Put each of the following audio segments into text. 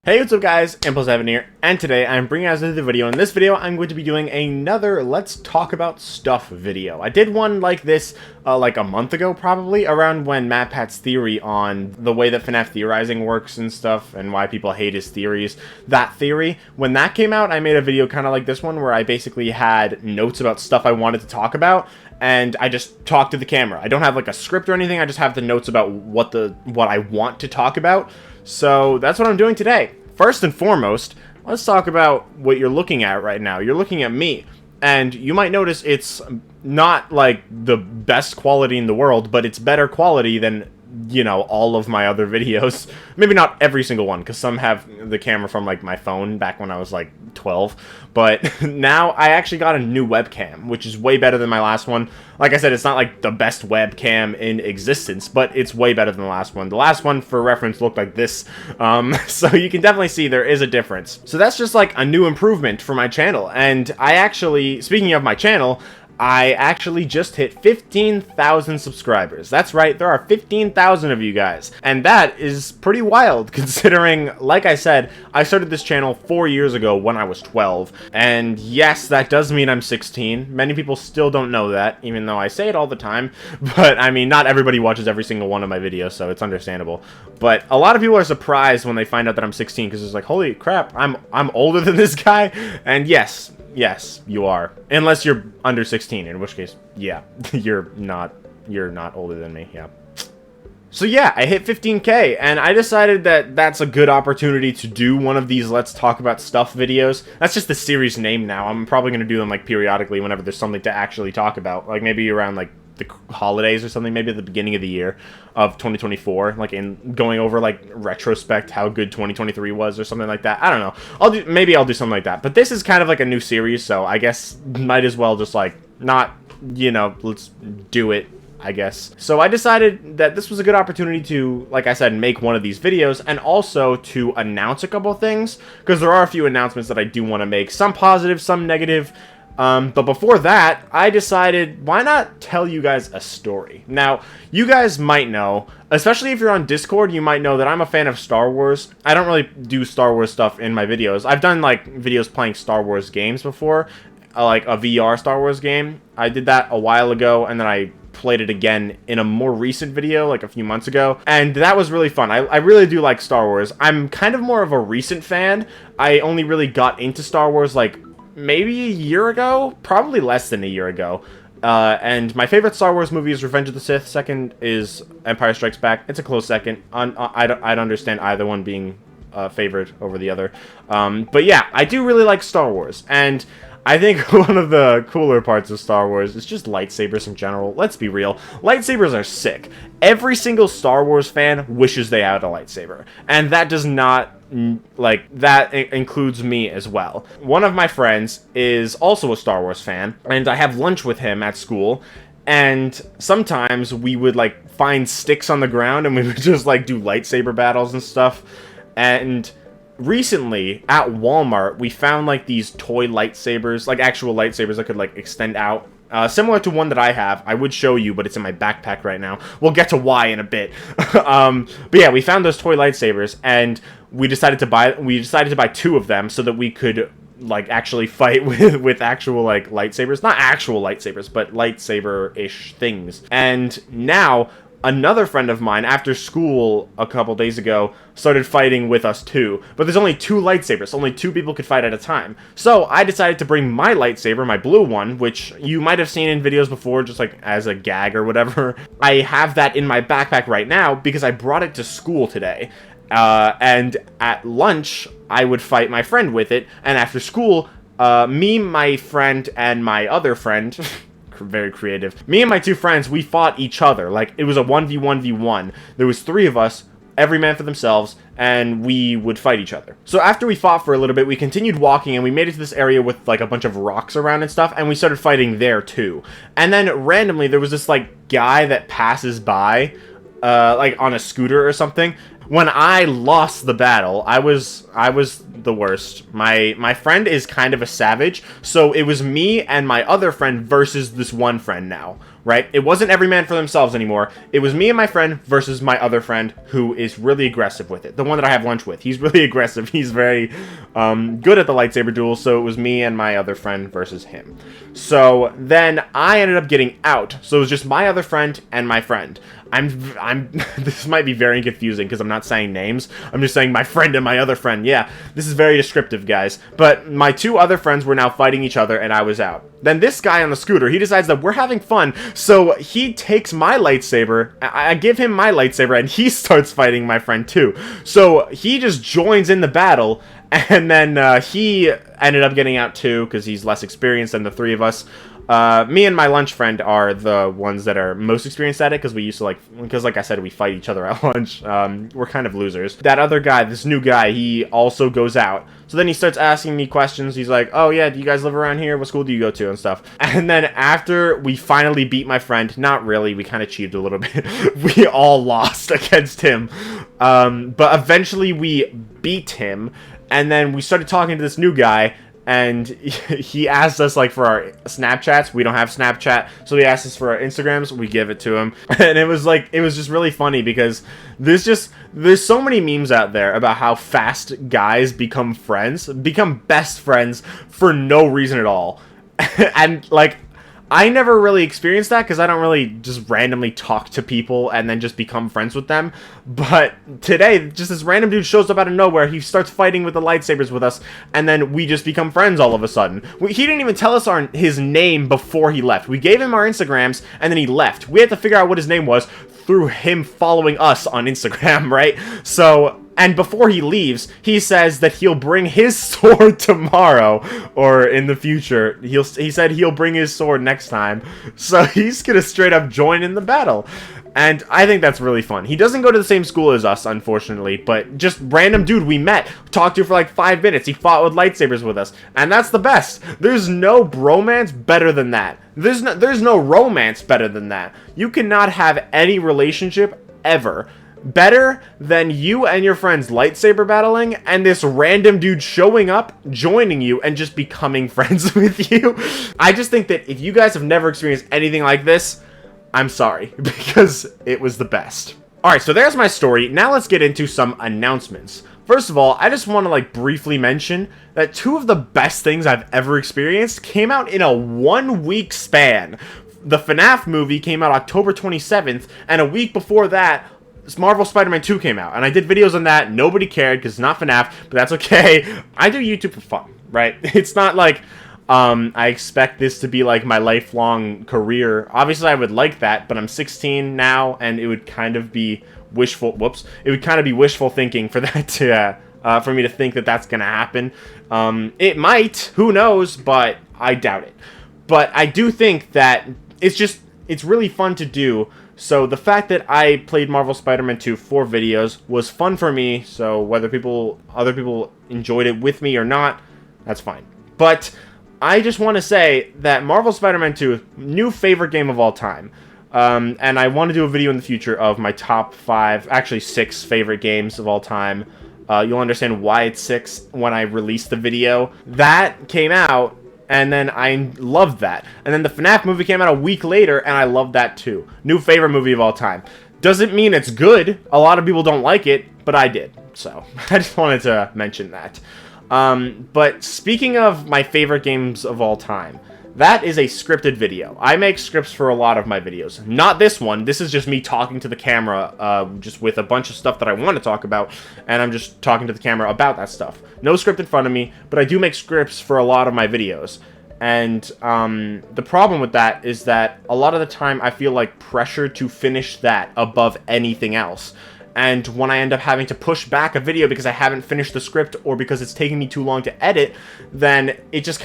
Hey, what's up guys, Impulse7 here, and today I'm bringing us another video. In this video, I'm going to be doing another Let's Talk About Stuff video. I did one like this like a month ago probably, around when MatPat's theory on the way that FNAF theorizing works and stuff, and why people hate his theories. That theory, when that came out, I made a video kind of like this one, where I basically had notes about stuff I wanted to talk about, and I just talk to the camera. I don't have like a script or anything, I just have the notes about what I want to talk about. So that's what I'm doing today. First and foremost, let's talk about what you're looking at right now. You're looking at me, and you might notice it's not like the best quality in the world, but it's better quality than, you know, all of my other videos. Maybe not every single one, because some have the camera from like my phone back when I was like 12, but now I actually got a new webcam, which is way better than my last one. Like I said, it's not like the best webcam in existence, but it's way better than the last one. The last one, for reference, looked like this, so you can definitely see there is a difference. So that's just like a new improvement for my channel, and I actually, speaking of my channel, I actually just hit 15,000 subscribers. That's right, there are 15,000 of you guys. And that is pretty wild, considering, like I said, I started this channel 4 years ago when I was 12. And yes, that does mean I'm 16. Many people still don't know that, even though I say it all the time. But, I mean, not everybody watches every single one of my videos, so it's understandable. But a lot of people are surprised when they find out that I'm 16, because it's like, holy crap, I'm older than this guy? And yes, you are. Unless you're under 16, in which case, yeah, you're not older than me, yeah. So yeah, I hit 15K, and I decided that that's a good opportunity to do one of these Let's Talk About Stuff videos. That's just the series name now. I'm probably going to do them like periodically whenever there's something to actually talk about. Like maybe around like the holidays or something, maybe at the beginning of the year of 2024, like in going over like retrospect how good 2023 was or something like that. I don't know. Maybe I'll do something like that. But this is kind of like a new series, so I guess might as well just like not, you know, let's do it, I guess. So I decided that this was a good opportunity to, like I said, make one of these videos, and also to announce a couple of things, because there are a few announcements that I do want to make, some positive, some negative. But before that, I decided, why not tell you guys a story? Now, you guys might know, especially if you're on Discord, you might know that I'm a fan of Star Wars. I don't really do Star Wars stuff in my videos. I've done, like, videos playing Star Wars games before, like a VR Star Wars game. I did that a while ago, and then I played it again in a more recent video, like a few months ago, and that was really fun. I really do like Star Wars. I'm kind of more of a recent fan. I only really got into Star Wars, like, maybe a year ago, probably less than a year ago, and my favorite Star Wars movie is Revenge of the Sith. Second is Empire Strikes Back. It's a close second. I'd understand either one being favored over the other, but yeah, I do really like Star Wars, and I think one of the cooler parts of Star Wars is just lightsabers in general. Let's be real, lightsabers are sick. Every single Star Wars fan wishes they had a lightsaber, and that does not, like, that includes me as well. One of my friends is also a Star Wars fan, and I have lunch with him at school, and sometimes we would, like, find sticks on the ground, and we would just, like, do lightsaber battles and stuff. And recently, at Walmart, we found, like, these toy lightsabers, like, actual lightsabers that could, like, extend out. Similar to one that I have. I would show you, but it's in my backpack right now. We'll get to why in a bit. But yeah, we found those toy lightsabers, and we decided to buy 2 of them so that we could, like, actually fight with actual, like, lightsabers. Not actual lightsabers, but lightsaber-ish things. And now, another friend of mine, after school a couple days ago, started fighting with us too. But there's only 2 lightsabers. Only 2 people could fight at a time. So I decided to bring my lightsaber, my blue one, which you might have seen in videos before, just like as a gag or whatever. I have that in my backpack right now because I brought it to school today. And at lunch, I would fight my friend with it. And after school, me, my friend, and my other friend... very creative. Me and my 2 friends, we fought each other. Like, it was a 1v1v1. There was 3 of us, every man for themselves, and we would fight each other. So after we fought for a little bit, we continued walking, and we made it to this area with, like, a bunch of rocks around and stuff, and we started fighting there, too. And then, randomly, there was this, like, guy that passes by, like, on a scooter or something. When I lost the battle, I was the worst. My friend is kind of a savage, so it was me and my other friend versus this one friend now. right? It wasn't every man for themselves anymore. It was me and my friend versus my other friend, who is really aggressive with it. The one that I have lunch with. He's really aggressive. He's very good at the lightsaber duel, so it was me and my other friend versus him. So then I ended up getting out. So it was just my other friend and my friend. This might be very confusing because I'm not saying names. I'm just saying my friend and my other friend. Yeah, this is very descriptive, guys. But my two other friends were now fighting each other, and I was out. Then this guy on the scooter, he decides that we're having fun, so he takes my lightsaber, I give him my lightsaber, and he starts fighting my friend too. So he just joins in the battle, and then he ended up getting out too, because he's less experienced than the three of us. Me and my lunch friend are the ones that are most experienced at it, because we used to like I said, we fight each other at lunch. We're kind of losers. That other guy, this new guy, he also goes out. So then he starts asking me questions. He's like, oh yeah, do you guys live around here? What school do you go to? And stuff. And then after we finally beat my friend, not really, we kind of cheated a little bit. We all lost against him. But eventually we beat him. And then we started talking to this new guy. And he asked us, like, for our Snapchats. We don't have Snapchat, so he asked us for our Instagrams. We give it to him. And it was just really funny because there's so many memes out there about how fast guys become best friends for no reason at all. And, like, I never really experienced that because I don't really just randomly talk to people and then just become friends with them. But today, just this random dude shows up out of nowhere. He starts fighting with the lightsabers with us, and then we just become friends all of a sudden. He didn't even tell us his name before he left. We gave him our Instagrams, and then he left. We had to figure out what his name was through him following us on Instagram, right? So... And before he leaves, he says that he'll bring his sword tomorrow, or in the future. He said he'll bring his sword next time. So he's gonna straight up join in the battle. And I think that's really fun. He doesn't go to the same school as us, unfortunately, but just random dude we met, talked to for like 5 minutes. He fought with lightsabers with us, and that's the best. There's no bromance better than that. There's no romance better than that. You cannot have any relationship ever better than you and your friends lightsaber battling and this random dude showing up, joining you, and just becoming friends with you. I just think that if you guys have never experienced anything like this, I'm sorry, because it was the best. Alright, so there's my story. Now let's get into some announcements. First of all, I just want to briefly mention that 2 of the best things I've ever experienced came out in a 1-week span. The FNAF movie came out October 27th, and a week before that, Marvel Spider-Man 2 came out, and I did videos on that. Nobody cared because it's not FNAF, but that's okay. I do YouTube for fun, right? It's not like I expect this to be like my lifelong career. Obviously, I would like that, but I'm 16 now, and it would kind of be wishful. It would kind of be wishful thinking for that to for me to think that that's gonna happen. It might, who knows? But I doubt it. But I do think that it's really fun to do. So the fact that I played Marvel Spider-Man 2 for videos was fun for me, so whether other people enjoyed it with me or not, that's fine. But I just want to say that Marvel Spider-Man 2, new favorite game of all time. And I want to do a video in the future of my top 5, actually 6 favorite games of all time. You'll understand why it's 6 when I release the video. That came out, and then I loved that. And then the FNAF movie came out a week later, and I loved that too. New favorite movie of all time. Doesn't mean it's good. A lot of people don't like it, but I did. So, I just wanted to mention that. But speaking of my favorite games of all time, that is a scripted video. I make scripts for a lot of my videos. Not this one. This is just me talking to the camera, just with a bunch of stuff that I want to talk about, and I'm just talking to the camera about that stuff. No script in front of me, but I do make scripts for a lot of my videos. And the problem with that is that a lot of the time I feel like pressure to finish that above anything else. And when I end up having to push back a video because I haven't finished the script or because it's taking me too long to edit, then it just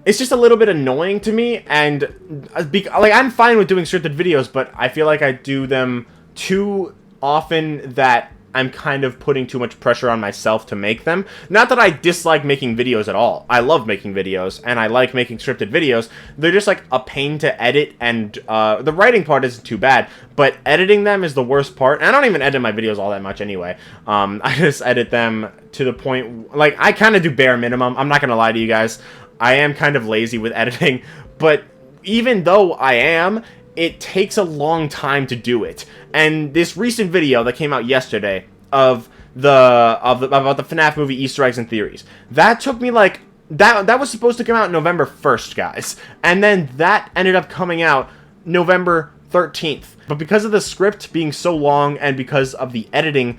it's just a little bit annoying to me. And I'm fine with doing scripted videos, but I feel like I do them too often that I'm kind of putting too much pressure on myself to make them. Not that I dislike making videos at all. I love making videos, and I like making scripted videos. They're just like a pain to edit, and the writing part isn't too bad, but editing them is the worst part. And I don't even edit my videos all that much anyway. I just edit them to the point, I kind of do bare minimum. I'm not going to lie to you guys. I am kind of lazy with editing, but even though I am, it takes a long time to do it. And this recent video that came out yesterday of about the FNAF movie Easter eggs and theories, that took me like that was supposed to come out November 1st, guys, and then that ended up coming out November 13th. But because of the script being so long and because of the editing,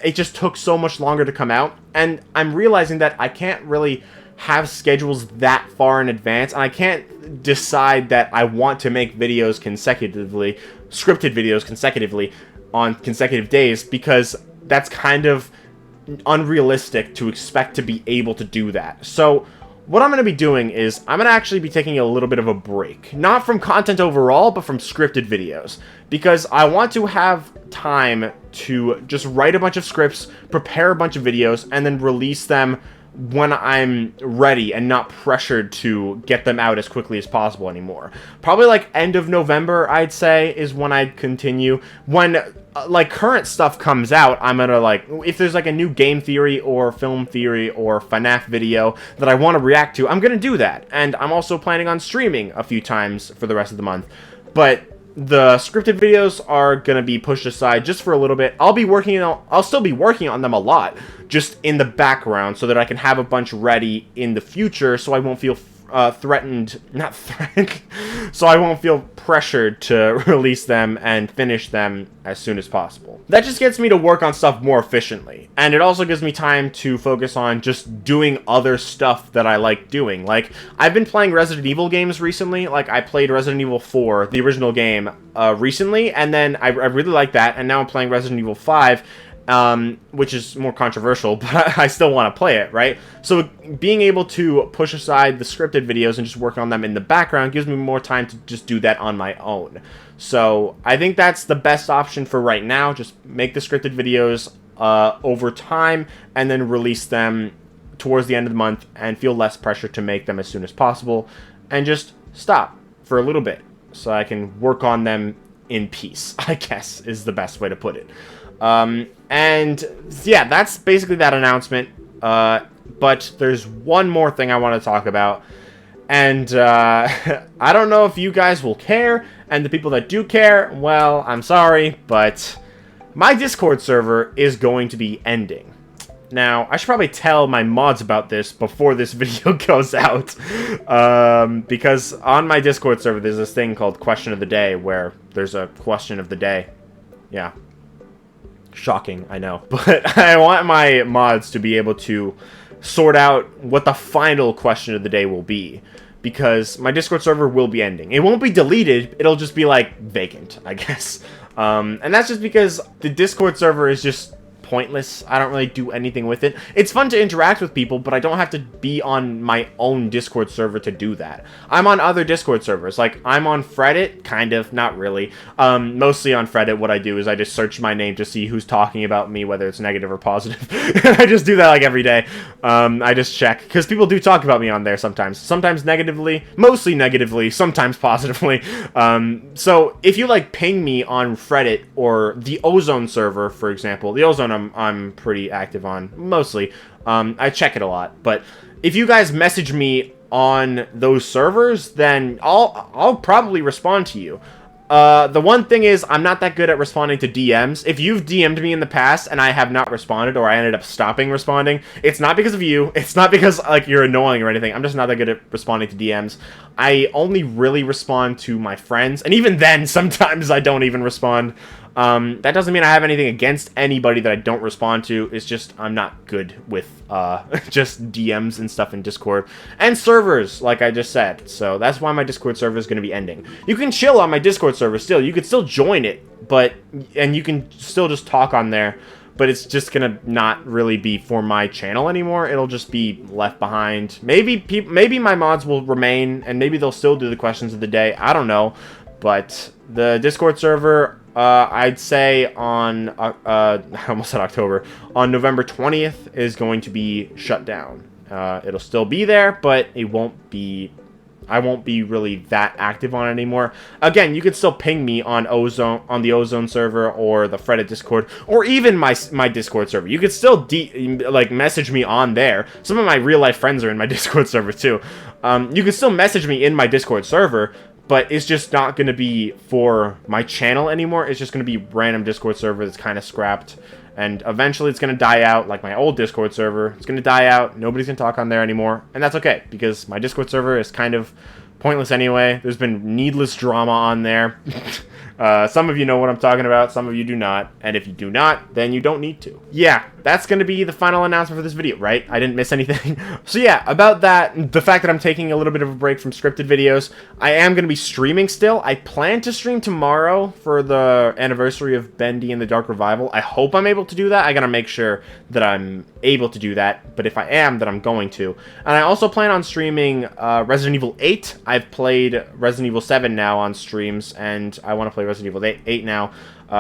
it just took so much longer to come out, and I'm realizing that I can't really have schedules that far in advance, and I can't decide that I want to make videos consecutively, scripted videos consecutively on consecutive days, because that's kind of unrealistic to expect to be able to do that. So what I'm going to be doing is I'm going to actually be taking a little bit of a break. Not from content overall, but from scripted videos. Because I want to have time to just write a bunch of scripts, prepare a bunch of videos, and then release them when I'm ready and not pressured to get them out as quickly as possible anymore. Probably like end of November, I'd say, is when I'd continue. When like current stuff comes out, I'm gonna like, if there's like a new game theory or film theory or FNAF video that I want to react to, I'm gonna do that. And I'm also planning on streaming a few times for the rest of the month. But the scripted videos are gonna be pushed aside just for a little bit. I'll still be working on them a lot, just in the background, so that I can have a bunch ready in the future, so I won't feel so I won't feel pressured to release them and finish them as soon as possible. That just gets me to work on stuff more efficiently, and it also gives me time to focus on just doing other stuff that I like doing. Like, I've been playing Resident Evil games recently. Like, I played Resident Evil 4, the original game, recently, and then I really like that, and now I'm playing Resident Evil 5, which is more controversial, but I still want to play it, right? So being able to push aside the scripted videos and just work on them in the background gives me more time to just do that on my own. So I think that's the best option for right now. Just make the scripted videos over time and then release them towards the end of the month and feel less pressure to make them as soon as possible, and just stop for a little bit so I can work on them in peace, I guess is the best way to put it. And yeah, that's basically that announcement. But there's one more thing I want to talk about, and I don't know if you guys will care, and the people that do care, well, I'm sorry, but my Discord server is going to be ending. Now, I should probably tell my mods about this before this video goes out, because on my Discord server there's this thing called Question of the Day, where there's a question of the day. Yeah. Shocking, I know. But I want my mods to be able to sort out what the final question of the day will be, because my Discord server will be ending. It won't be deleted, it'll just be, like, vacant, I guess. And that's just because the Discord server is just pointless. I don't really do anything with it. It's fun to interact with people, but I don't have to be on my own Discord server to do that. I'm on other Discord servers. Like, I'm on Reddit, kind of, not really. Mostly on Reddit, what I do is I just search my name to see who's talking about me, whether it's negative or positive. I just do that, like, every day. I just check, because people do talk about me on there sometimes. Sometimes negatively, mostly negatively, sometimes positively. So, if you, like, ping me on Reddit or the Ozone server, for example, the Ozone I'm pretty active on, mostly. I check it a lot, but if you guys message me on those servers, then I'll probably respond to you. The one thing is, I'm not that good at responding to DMs. If you've DM'd me in the past and I have not responded, or I ended up stopping responding, it's not because of you. It's not because, like, you're annoying or anything. I'm just not that good at responding to DMs. I only really respond to my friends, and even then, sometimes I don't even respond. That doesn't mean I have anything against anybody that I don't respond to. It's just I'm not good with just DMs and stuff in Discord. And servers, like I just said. So that's why my Discord server is going to be ending. You can chill on my Discord server still. You could still join it, and you can still just talk on there. But it's just going to not really be for my channel anymore. It'll just be left behind. Maybe my mods will remain, and maybe they'll still do the questions of the day. I don't know. But the Discord server, I'd say on, I almost said October, on November 20th is going to be shut down. It'll still be there, but it won't be, I won't be really that active on it anymore. Again, you could still ping me on the Ozone server or the Reddit Discord, or even my Discord server. You could still message me on there. Some of my real life friends are in my Discord server too. You can still message me in my Discord server, but it's just not going to be for my channel anymore. It's just going to be random Discord server that's kind of scrapped. And eventually it's going to die out, like my old Discord server. It's going to die out. Nobody's going to talk on there anymore. And that's okay, because my Discord server is kind of pointless anyway. There's been needless drama on there. Some of you know what I'm talking about, some of you do not, and if you do not, then you don't need to. Yeah, that's going to be the final announcement for this video, right? I didn't miss anything. So yeah, about that, the fact that I'm taking a little bit of a break from scripted videos, I am going to be streaming still. I plan to stream tomorrow for the anniversary of Bendy and the Dark Revival. I hope I'm able to do that. I got to make sure that I'm able to do that, but if I am, then I'm going to. And I also plan on streaming Resident Evil 8. I've played Resident Evil 7 now on streams, and I want to play Resident Evil 8 now,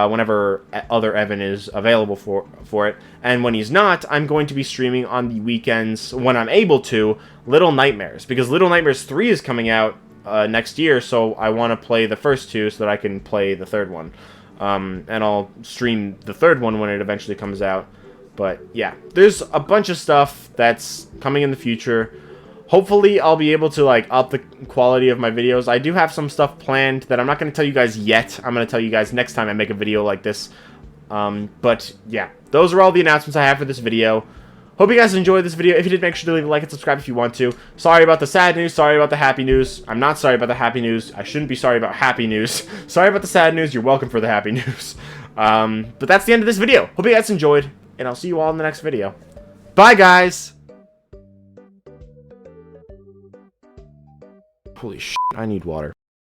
whenever other Evan is available for it. And when he's not, I'm going to be streaming on the weekends, when I'm able to, Little Nightmares. Because Little Nightmares 3 is coming out next year, so I want to play the first two so that I can play the third one. And I'll stream the third one when it eventually comes out. But yeah, there's a bunch of stuff that's coming in the future. Hopefully, I'll be able to, like, up the quality of my videos. I do have some stuff planned that I'm not going to tell you guys yet. I'm going to tell you guys next time I make a video like this. But, yeah. Those are all the announcements I have for this video. Hope you guys enjoyed this video. If you did, make sure to leave a like and subscribe if you want to. Sorry about the sad news. Sorry about the happy news. I'm not sorry about the happy news. I shouldn't be sorry about happy news. Sorry about the sad news. You're welcome for the happy news. But that's the end of this video. Hope you guys enjoyed, and I'll see you all in the next video. Bye, guys! Holy shit, I need water.